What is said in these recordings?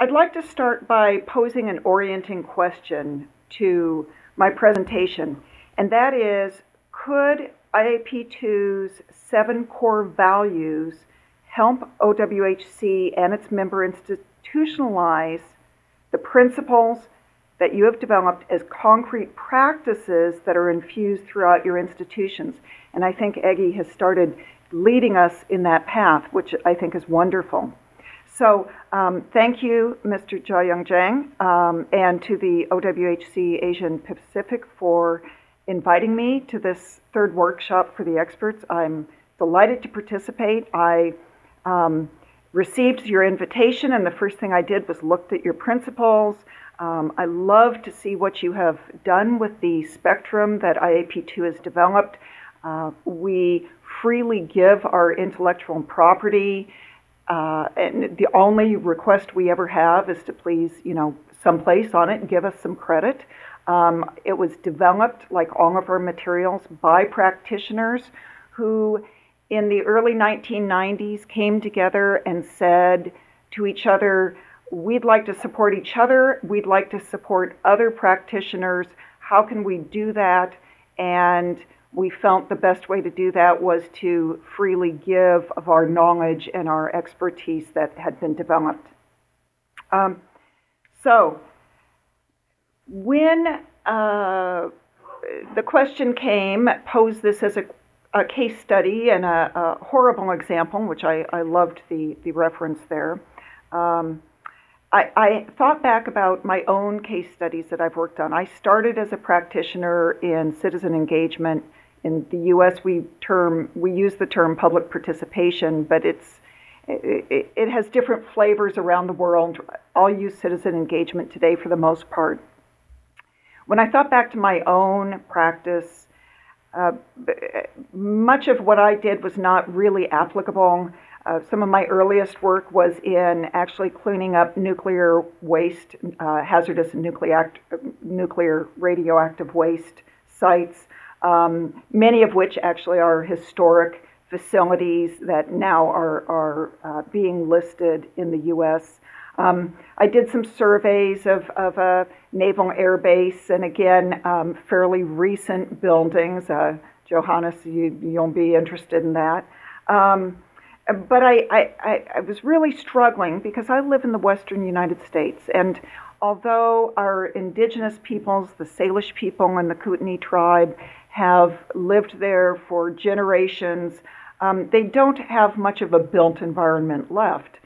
I'd like to start by posing an orienting question to my presentation, and that is, could IAP2's 7 core values help OWHC and its member institutionalize the principles that you have developed as concrete practices that are infused throughout your institutions? And I think Eggy has started leading us in that path, which I think is wonderful. So thank you, Mr. Jiayoung Zhang, and to the OWHC Asian Pacific for inviting me to this third workshop for the experts. I'm delighted to participate. I received your invitation, and the first thing I did was looked at your principles. I love to see what you have done with the spectrum that IAP2 has developed. We freely give our intellectual property, and the only request we ever have is to please, someplace on it and give us some credit. It was developed, like all of our materials, by practitioners who, in the early 1990s, came together and said to each other, we'd like to support each other, we'd like to support other practitioners, how can we do that? And we felt the best way to do that was to freely give of our knowledge and our expertise that had been developed. So when the question came, pose this as a case study and a horrible example, which I loved the reference there. I thought back about my own case studies that I've worked on. I started as a practitioner in citizen engagement. In the U.S., we use the term public participation, but it has different flavors around the world. I'll use citizen engagement today for the most part. When I thought back to my own practice, much of what I did was not really applicable. Some of my earliest work was in actually cleaning up nuclear waste, hazardous nuclear radioactive waste sites, many of which actually are historic facilities that now are being listed in the U.S. I did some surveys of a naval air base, and again, fairly recent buildings. Johannes, you'll be interested in that. But I was really struggling because I live in the western United States, and although our indigenous peoples, the Salish people and the Kootenai tribe, have lived there for generations, they don't have much of a built environment left.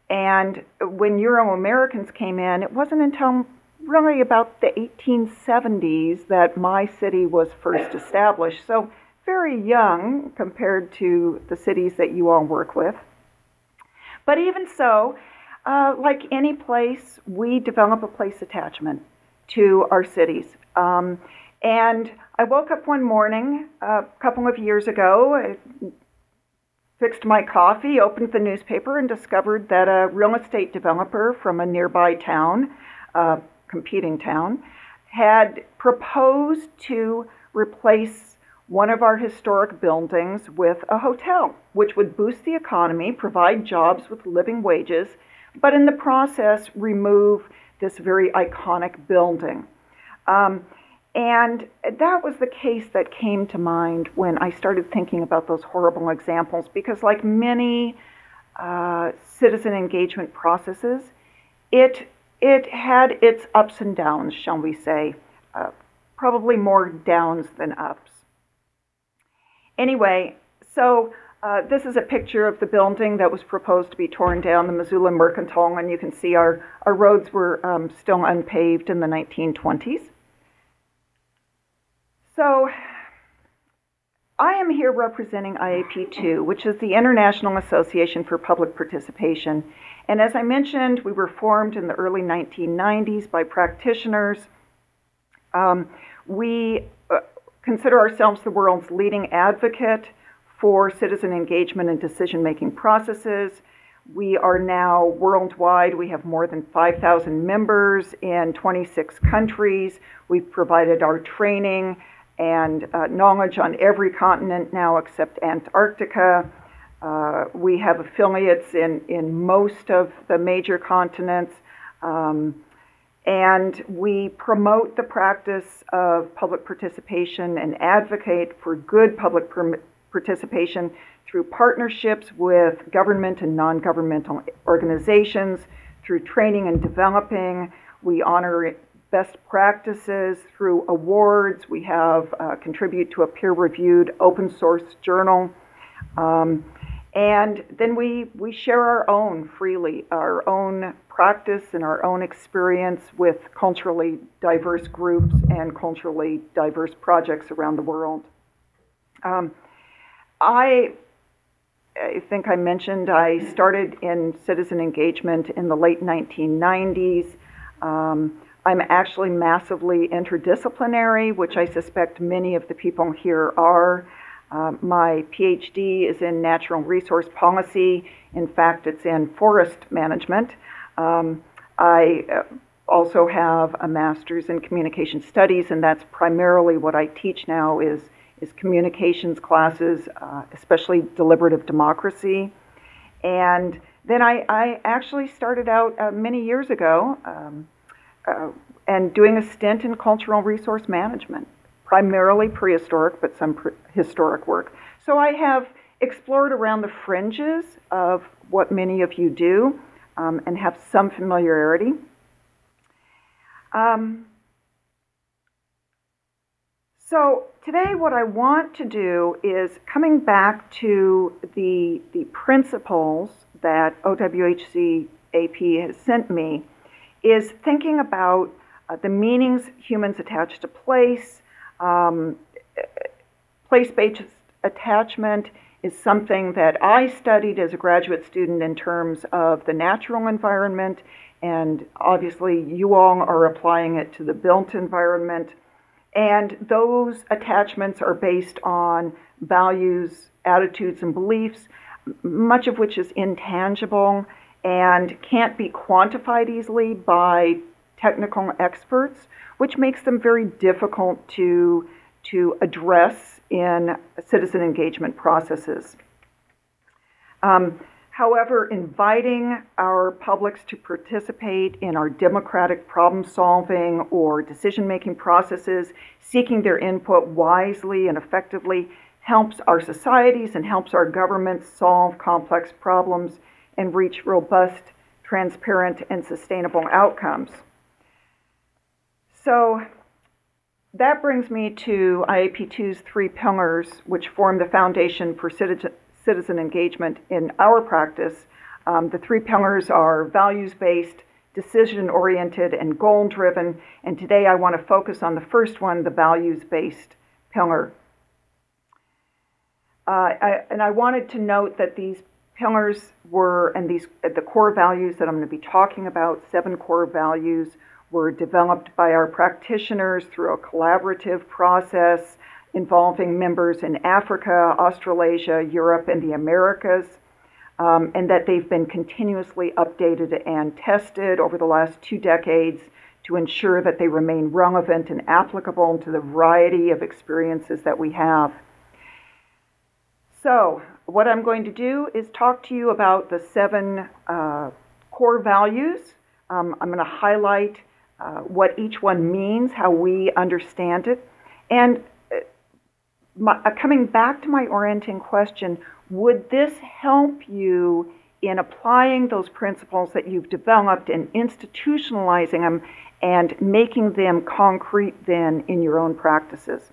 And when Euro-Americans came in, it wasn't until really about the 1870s that my city was first established. So very young compared to the cities that you all work with. But even so, like any place, we develop a place attachment to our cities. And I woke up one morning a couple of years ago, I fixed my coffee, opened the newspaper, and discovered that a real estate developer from a nearby town, competing town, had proposed to replace one of our historic buildings with a hotel, which would boost the economy, provide jobs with living wages, but in the process remove this very iconic building. And that was the case that came to mind when I started thinking about those horrible examples, because like many citizen engagement processes, it had its ups and downs, shall we say, probably more downs than ups. Anyway, so this is a picture of the building that was proposed to be torn down, the Missoula Mercantile, and you can see our roads were still unpaved in the 1920s. So I am here representing IAP2, which is the International Association for Public Participation. And as I mentioned, we were formed in the early 1990s by practitioners. We consider ourselves the world's leading advocate for citizen engagement and decision-making processes. We are now worldwide. We have more than 5,000 members in 26 countries. We've provided our training and knowledge on every continent now except Antarctica. We have affiliates in most of the major continents, and we promote the practice of public participation and advocate for good public participation through partnerships with government and non-governmental organizations, through training and developing. We honor best practices through awards. We have contribute to a peer-reviewed open source journal. And then we share our own freely, our own practice and our own experience with culturally diverse groups and culturally diverse projects around the world. I think I mentioned I started in citizen engagement in the late 1990s. I'm actually massively interdisciplinary, which I suspect many of the people here are. My PhD is in natural resource policy. In fact, it's in forest management. I also have a master's in communication studies, and that's primarily what I teach now is communications classes, especially deliberative democracy. And then I actually started out many years ago and doing a stint in cultural resource management, primarily prehistoric, but some historic work. So I have explored around the fringes of what many of you do and have some familiarity. So today what I want to do is coming back to the principles that OWHC AP has sent me, is thinking about the meanings humans attach to place. Place-based attachment is something that I studied as a graduate student in terms of the natural environment, and obviously you all are applying it to the built environment. And those attachments are based on values, attitudes, and beliefs, much of which is intangible and can't be quantified easily by technical experts, which makes them very difficult to address in citizen engagement processes. However, inviting our publics to participate in our democratic problem-solving or decision-making processes, seeking their input wisely and effectively, helps our societies and helps our governments solve complex problems and reach robust, transparent, and sustainable outcomes. So that brings me to IAP2's 3 pillars, which form the foundation for citizen engagement in our practice. The 3 pillars are values-based, decision-oriented, and goal-driven. And today I want to focus on the first one, the values-based pillar. And I wanted to note that these pillars were, and the core values that I'm going to be talking about, 7 core values, were developed by our practitioners through a collaborative process involving members in Africa, Australasia, Europe, and the Americas, and that they've been continuously updated and tested over the last 2 decades to ensure that they remain relevant and applicable to the variety of experiences that we have. So, what I'm going to do is talk to you about the 7 core values. I'm going to highlight what each one means, how we understand it, and coming back to my orienting question, would this help you in applying those principles that you've developed and institutionalizing them and making them concrete then in your own practices?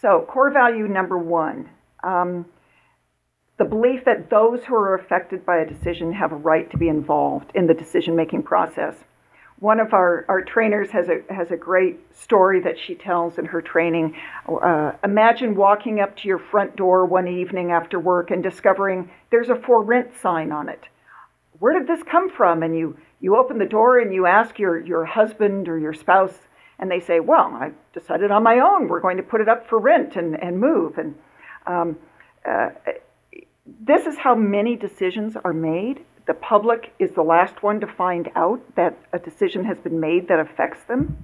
So, core value number 1, the belief that those who are affected by a decision have a right to be involved in the decision-making process. One of our trainers has a great story that she tells in her training. Imagine walking up to your front door one evening after work and discovering there's a for rent sign on it. Where did this come from? And you open the door and you ask your husband or your spouse, and they say, well, I decided on my own. We're going to put it up for rent and move. And this is how many decisions are made. The public is the last one to find out that a decision has been made that affects them.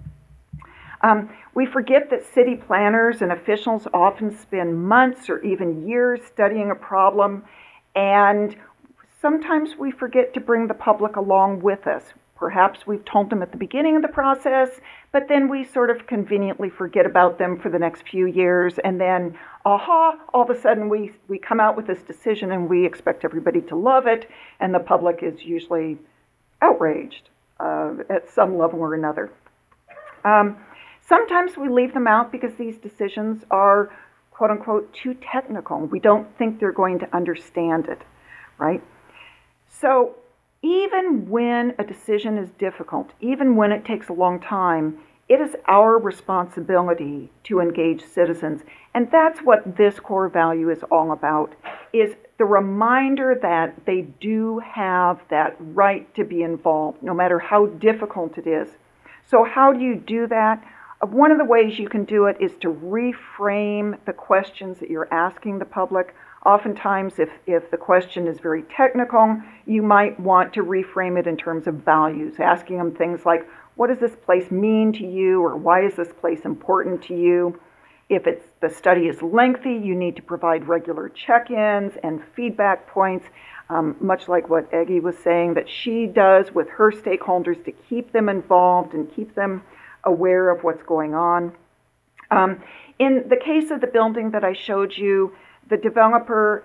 We forget that city planners and officials often spend months or even years studying a problem, and sometimes we forget to bring the public along with us. Perhaps we've told them at the beginning of the process, but then we sort of conveniently forget about them for the next few years, and then, aha, all of a sudden we come out with this decision and we expect everybody to love it, and the public is usually outraged at some level or another. Sometimes we leave them out because these decisions are, quote unquote, too technical. We don't think they're going to understand it, right? So even when a decision is difficult, even when it takes a long time, it is our responsibility to engage citizens. And that's what this core value is all about, is the reminder that they do have that right to be involved, no matter how difficult it is. So how do you do that? One of the ways you can do it is to reframe the questions that you're asking the public. Oftentimes, if the question is very technical, you might want to reframe it in terms of values, asking them things like, what does this place mean to you, or why is this place important to you? If the study is lengthy, you need to provide regular check-ins and feedback points, much like what Eggy was saying that she does with her stakeholders to keep them involved and keep them aware of what's going on. In the case of the building that I showed you, the developer,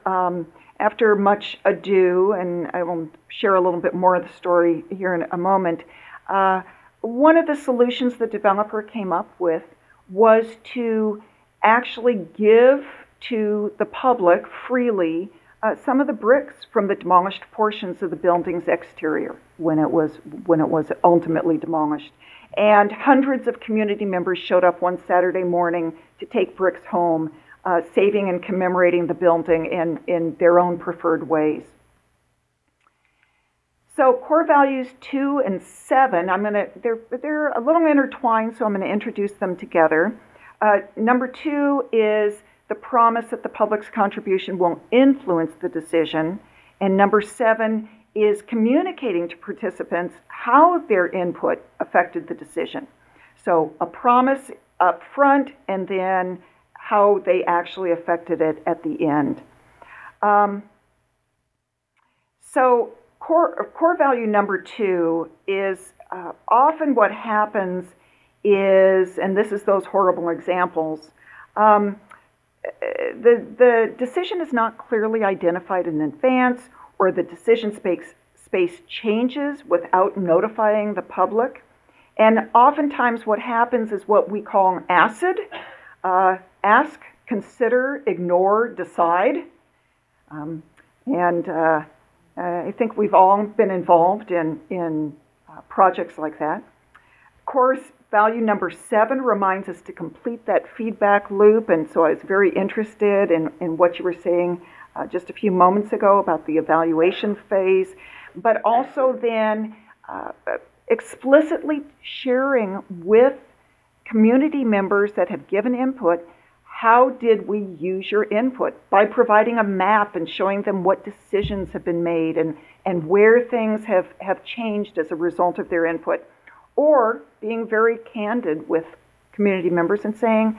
after much ado, and I will share a little bit more of the story here in a moment, one of the solutions the developer came up with was to actually give to the public freely some of the bricks from the demolished portions of the building's exterior when it was ultimately demolished. And hundreds of community members showed up one Saturday morning to take bricks home, saving and commemorating the building in their own preferred ways. So core values 2 and 7, they're a little intertwined, so I'm going to introduce them together. Number 2 is the promise that the public's contribution won't influence the decision. And number 7 is communicating to participants how their input affected the decision. So a promise up front and then how they actually affected it at the end. So core value number 2 is often what happens is, and this is those horrible examples, the decision is not clearly identified in advance, or the decision space changes without notifying the public. And oftentimes what happens is what we call ACID, ask, consider, ignore, decide. I think we've all been involved in projects like that. Of course, value number 7 reminds us to complete that feedback loop, and so I was very interested in what you were saying just a few moments ago about the evaluation phase, but also then explicitly sharing with community members that have given input, how did we use your input, by providing a map and showing them what decisions have been made and where things have changed as a result of their input, or being very candid with community members and saying,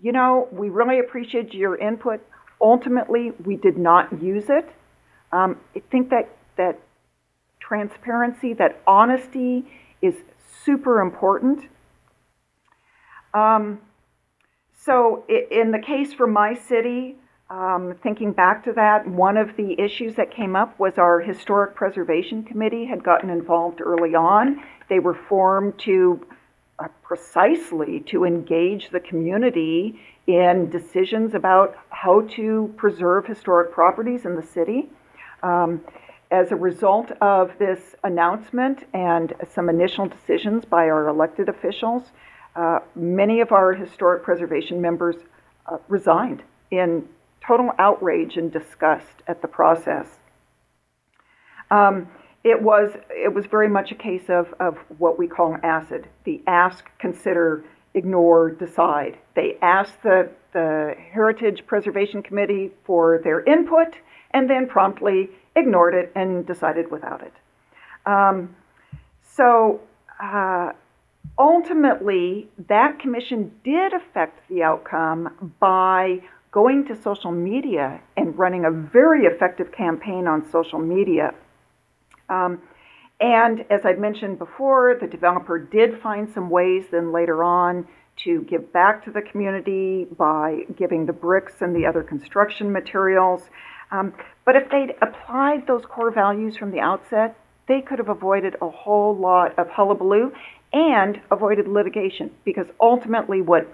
you know, we really appreciate your input. Ultimately, we did not use it. I think that transparency, that honesty is super important. So in the case for my city, thinking back to that, one of the issues that came up was our Historic Preservation Committee had gotten involved early on. They were formed to precisely to engage the community in decisions about how to preserve historic properties in the city. As a result of this announcement and some initial decisions by our elected officials, many of our historic preservation members resigned in total outrage and disgust at the process. It was very much a case of what we call ACID, the ask, consider, ignore, decide. They asked the Heritage Preservation Committee for their input and then promptly ignored it and decided without it. Ultimately, that commission did affect the outcome by going to social media and running a very effective campaign on social media. And as I've mentioned before, the developer did find some ways then later on to give back to the community by giving the bricks and the other construction materials. But if they'd applied those core values from the outset, they could have avoided a whole lot of hullabaloo and avoided litigation, because ultimately what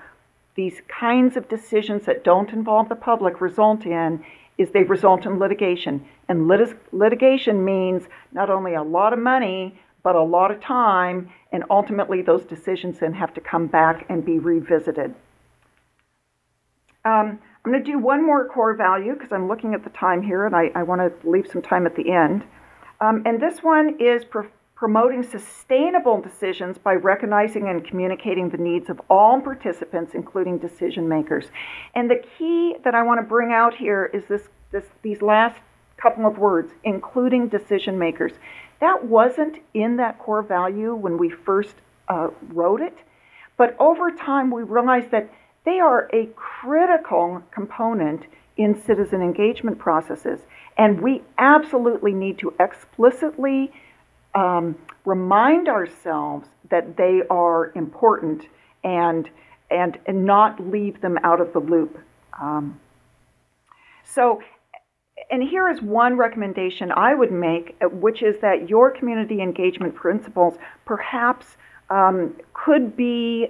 these kinds of decisions that don't involve the public result in is they result in litigation. And litigation means not only a lot of money, but a lot of time, and ultimately those decisions then have to come back and be revisited. I'm going to do one more core value because I'm looking at the time here and I want to leave some time at the end. And this one is promoting sustainable decisions by recognizing and communicating the needs of all participants, including decision makers. And the key that I want to bring out here is these last couple of words, including decision makers. That wasn't in that core value when we first wrote it, but over time we realized that they are a critical component in citizen engagement processes, and we absolutely need to explicitly remind ourselves that they are important and not leave them out of the loop. And here is one recommendation I would make, which is that your community engagement principles perhaps could be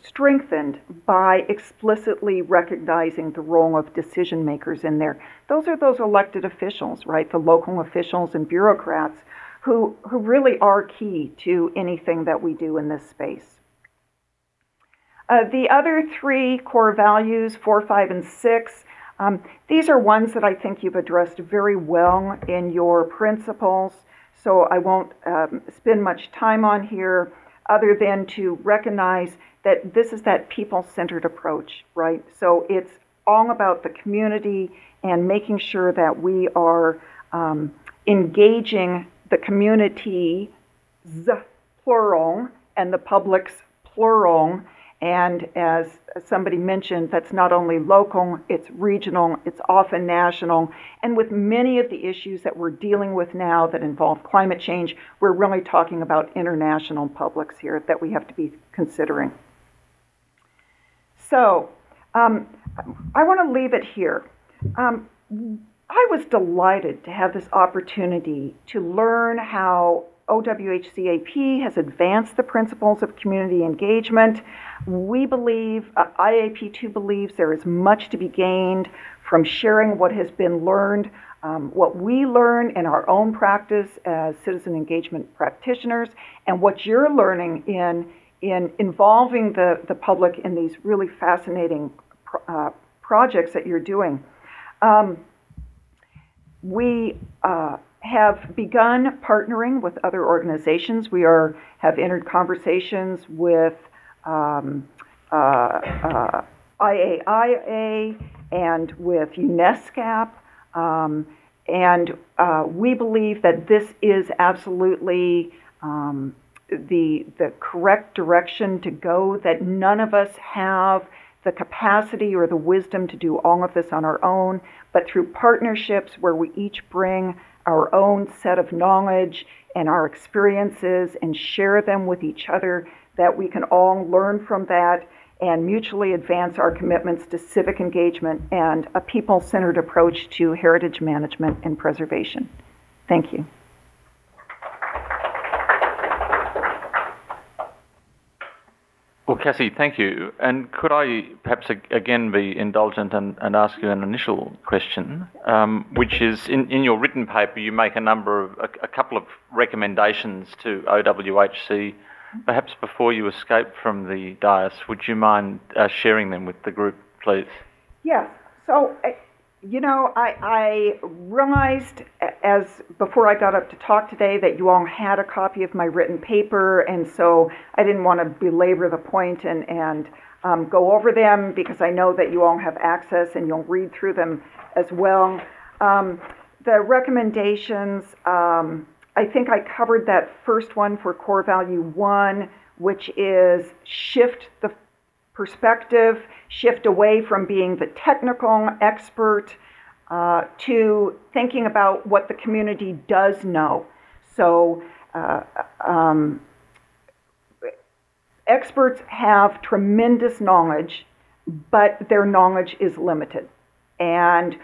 strengthened by explicitly recognizing the role of decision makers in there. Those are those elected officials, right? The local officials and bureaucrats who really are key to anything that we do in this space. The other three core values, 4, 5, and 6, these are ones that I think you've addressed very well in your principles, so I won't spend much time on here other than to recognize that this is that people-centered approach, right? So it's all about the community and making sure that we are engaging the community's plural and the public's plural. And as somebody mentioned, that's not only local, it's regional, it's often national. And with many of the issues that we're dealing with now that involve climate change, we're really talking about international publics here that we have to be considering. So I want to leave it here. I was delighted to have this opportunity to learn how OWHCAP has advanced the principles of community engagement. We believe, IAP2 believes there is much to be gained from sharing what has been learned, what we learn in our own practice as citizen engagement practitioners, and what you're learning in involving the public in these really fascinating projects that you're doing. We have begun partnering with other organizations. We have entered conversations with IAIA and with UNESCAP, and we believe that this is absolutely the correct direction to go, that none of us have the capacity or the wisdom to do all of this on our own, but through partnerships where we each bring our own set of knowledge and our experiences and share them with each other, that we can all learn from that and mutually advance our commitments to civic engagement and a people-centered approach to heritage management and preservation. Thank you. Well, Cassie, thank you. And could I perhaps again be indulgent and ask you an initial question, which is in your written paper you make a couple of recommendations to OWHC. Perhaps before you escape from the dais, would you mind sharing them with the group, please? Yes. So, you know, I realized before I got up to talk today that you all had a copy of my written paper, and so I didn't want to belabor the point and go over them because I know that you all have access and you'll read through them as well. The recommendations I think I covered that first one for core value 1, which is shift the perspective, shift away from being the technical expert to thinking about what the community does know. So experts have tremendous knowledge, but their knowledge is limited. And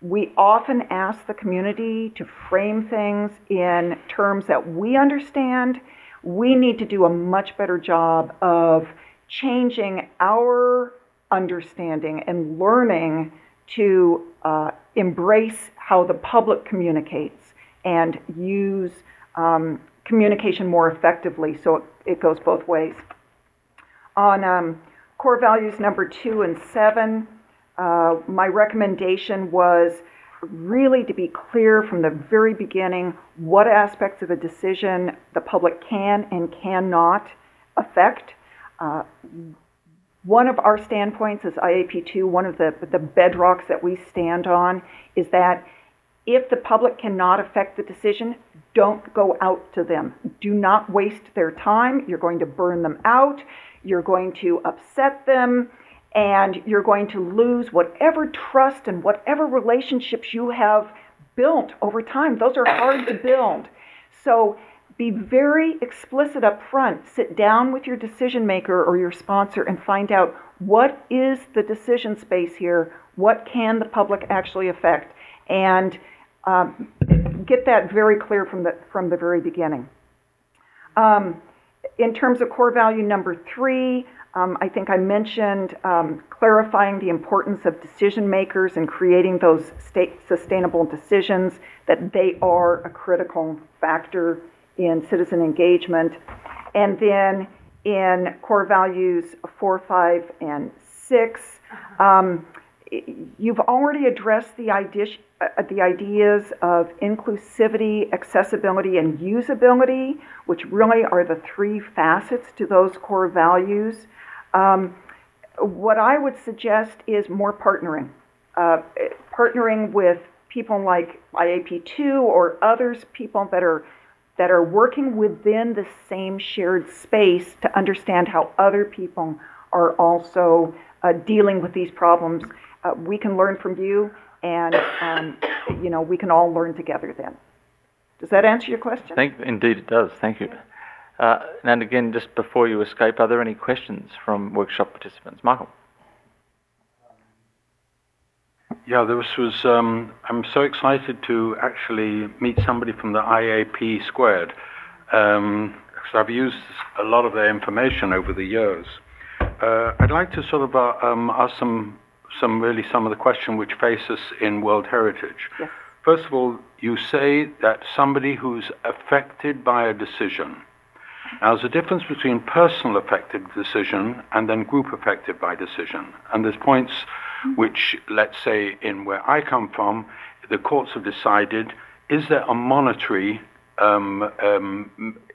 we often ask the community to frame things in terms that we understand. We need to do a much better job of changing our understanding and learning to embrace how the public communicates and use communication more effectively, so it goes both ways. On core values number 2 and 7, my recommendation was really to be clear from the very beginning what aspects of a decision the public can and cannot affect. One of our standpoints as IAP2, one of the bedrocks that we stand on is that if the public cannot affect the decision, don't go out to them. Do not waste their time. You're going to burn them out. You're going to upset them. And you're going to lose whatever trust and whatever relationships you have built over time. Those are hard to build. So be very explicit up front. Sit down with your decision maker or your sponsor and find out what is the decision space here, what can the public actually affect, and get that very clear from the very beginning. In terms of core value number 3, I think I mentioned clarifying the importance of decision makers and creating those sustainable decisions, that they are a critical factor in citizen engagement. And then in core values 4, 5, and 6, you've already addressed the ideas of inclusivity, accessibility, and usability, which really are the 3 facets to those core values. What I would suggest is more partnering. Partnering with people like IAP2 or others, people that are working within the same shared space to understand how other people are also dealing with these problems. We can learn from you, and we can all learn together then. Does that answer your question? Indeed it does. Thank you. And again, just before you escape, are there any questions from workshop participants? Michael? Yeah, this was, I'm so excited to actually meet somebody from the IAP squared. So I've used a lot of their information over the years. I'd like to sort of ask some of the question which face us in World Heritage. Yes. First of all, you say that somebody who's affected by a decision. Now, there's a difference between personal affected decision and then group affected by decision. And there's points which, let's say, in where I come from, the courts have decided, is there a monetary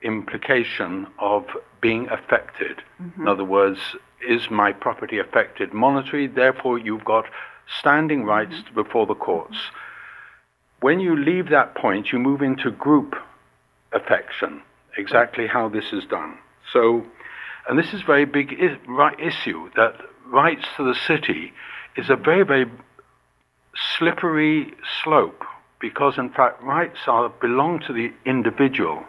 implication of being affected? Mm-hmm. In other words, is my property affected monetary? Therefore, you've got standing rights before the courts. When you leave that point, you move into group affection. Exactly how this is done. So, and this is a very big issue, that rights to the city is a very, very slippery slope, because in fact rights belong to the individual,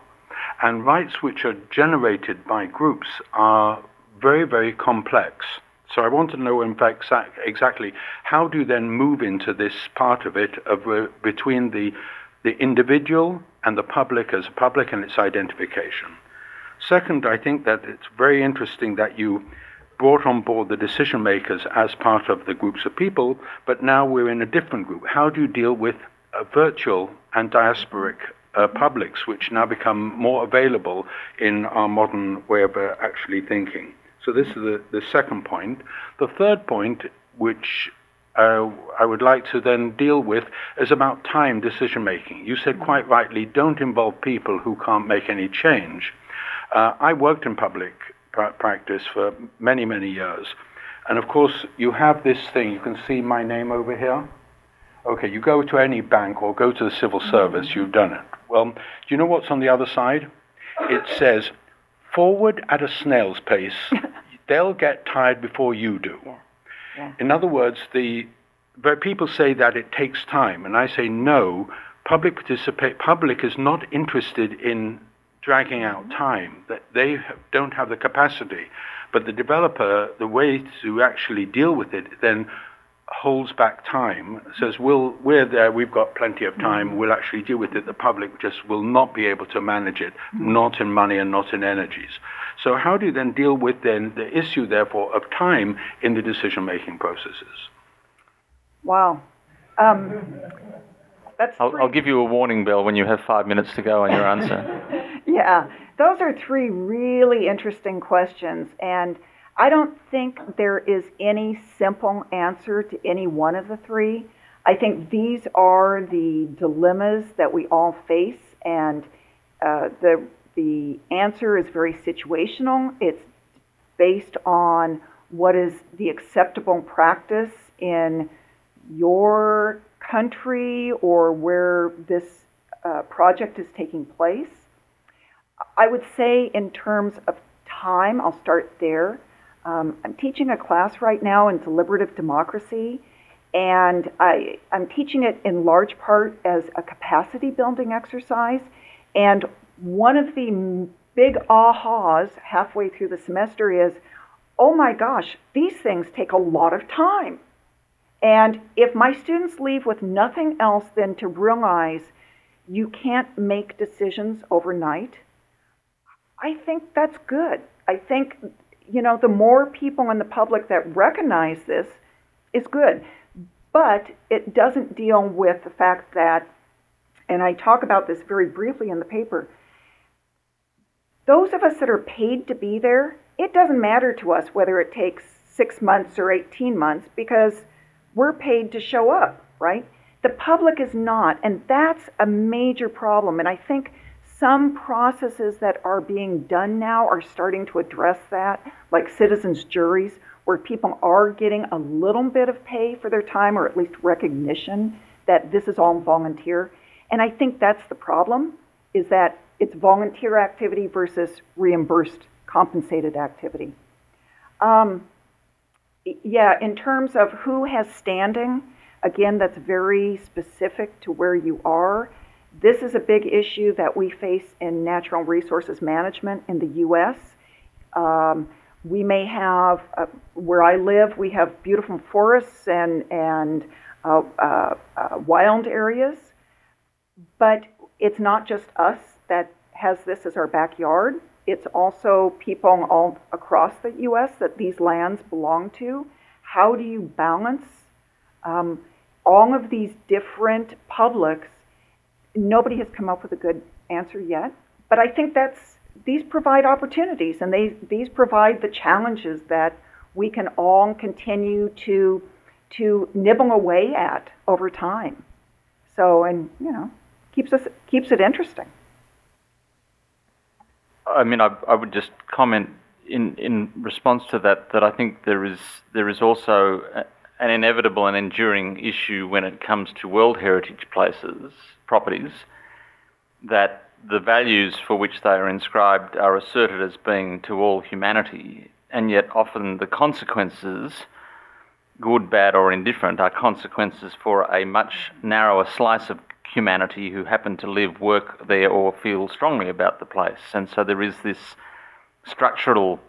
and rights which are generated by groups are very, very complex. So I want to know, in fact, exactly how do you then move into this part of it, between the individual and the public as a public and its identification. Second, I think that it's very interesting that you brought on board the decision makers as part of the groups of people, but now we're in a different group. How do you deal with virtual and diasporic publics, which now become more available in our modern way of actually thinking? So this is the second point. The third point, which I would like to then deal with, is about time decision making. You said quite rightly, don't involve people who can't make any change. I worked in public practice for many, many years. And of course, you have this thing, you can see my name over here. Okay, you go to any bank or go to the civil service, you've done it. Well, do you know what's on the other side? It says, forward at a snail's pace. They'll get tired before you do. Yeah. Yeah. In other words, people say that it takes time, and I say no. Public is not interested in dragging out time. That they don't have the capacity, but the developer, the way to actually deal with it, then holds back time. Says, we're there. We've got plenty of time. We'll actually deal with it. The public just will not be able to manage it, not in money and not in energies. So how do you then deal with then the issue, therefore, of time in the decision-making processes? Wow. I'll give you a warning bell when you have 5 minutes to go on your answer. Yeah, those are three really interesting questions, and I don't think there is any simple answer to any one of the three. I think these are the dilemmas that we all face, and the answer is very situational. It's based on what is the acceptable practice in your country or where this project is taking place. I would say in terms of time, I'll start there. I'm teaching a class right now in deliberative democracy, and I'm teaching it in large part as a capacity building exercise. And one of the big ahas halfway through the semester is, oh my gosh, these things take a lot of time. And if my students leave with nothing else than to realize you can't make decisions overnight, I think that's good. I think, the more people in the public that recognize this is good. But it doesn't deal with the fact that, and I talk about this very briefly in the paper, those of us that are paid to be there, it doesn't matter to us whether it takes 6 months or 18 months because we're paid to show up, right? The public is not, and that's a major problem. And I think some processes that are being done now are starting to address that, like citizens' juries, where people are getting a little bit of pay for their time, or at least recognition that this is all volunteer. And I think that's the problem, is that it's volunteer activity versus reimbursed, compensated activity. In terms of who has standing, again, that's very specific to where you are. This is a big issue that we face in natural resources management in the U.S. We may have, where I live, we have beautiful forests and wild areas, but it's not just us that has this as our backyard. It's also people all across the U.S. that these lands belong to. How do you balance all of these different publics? Nobody has come up with a good answer yet, but I think these provide opportunities, and these provide the challenges that we can all continue to nibble away at over time. So, and keeps it interesting. I mean, I would just comment in response to that I think there is also an inevitable and enduring issue when it comes to World Heritage properties, that the values for which they are inscribed are asserted as being to all humanity, and yet often the consequences, good, bad or indifferent, are consequences for a much narrower slice of humanity who happen to live, work there or feel strongly about the place. And so there is this structural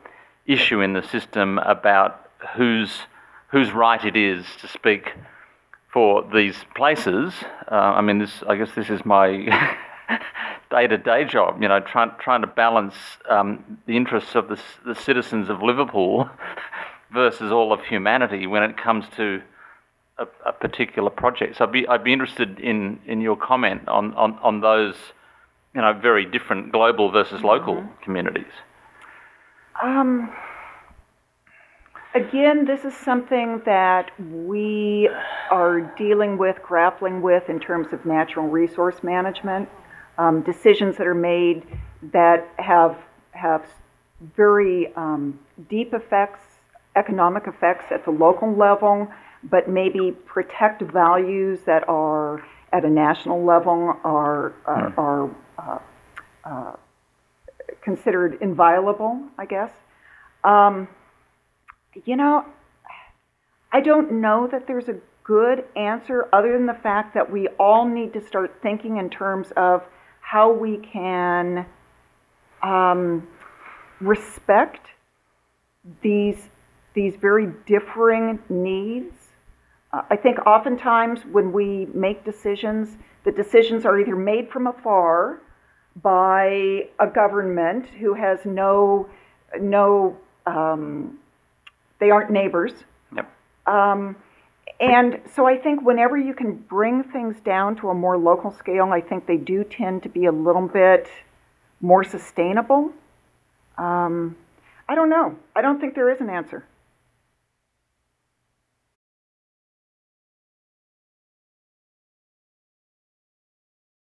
issue in the system about whose right it is to speak for these places. I guess this is my day-to-day job, trying to balance the interests of the citizens of Liverpool versus all of humanity when it comes to a particular project. So I'd be interested in your comment on those, very different global versus local communities. Again, this is something that we are dealing with, grappling with in terms of natural resource management. Decisions that are made that have very deep effects, economic effects at the local level, but maybe protect values that are at a national level are considered inviolable, I guess. You know, I don't know that there's a good answer other than the fact that we all need to start thinking in terms of how we can respect these very differing needs. I think oftentimes when we make decisions, the decisions are either made from afar by a government who has they aren't neighbors. Yep. And so I think whenever you can bring things down to a more local scale, I think they do tend to be a little bit more sustainable. I don't know. I don't think there is an answer.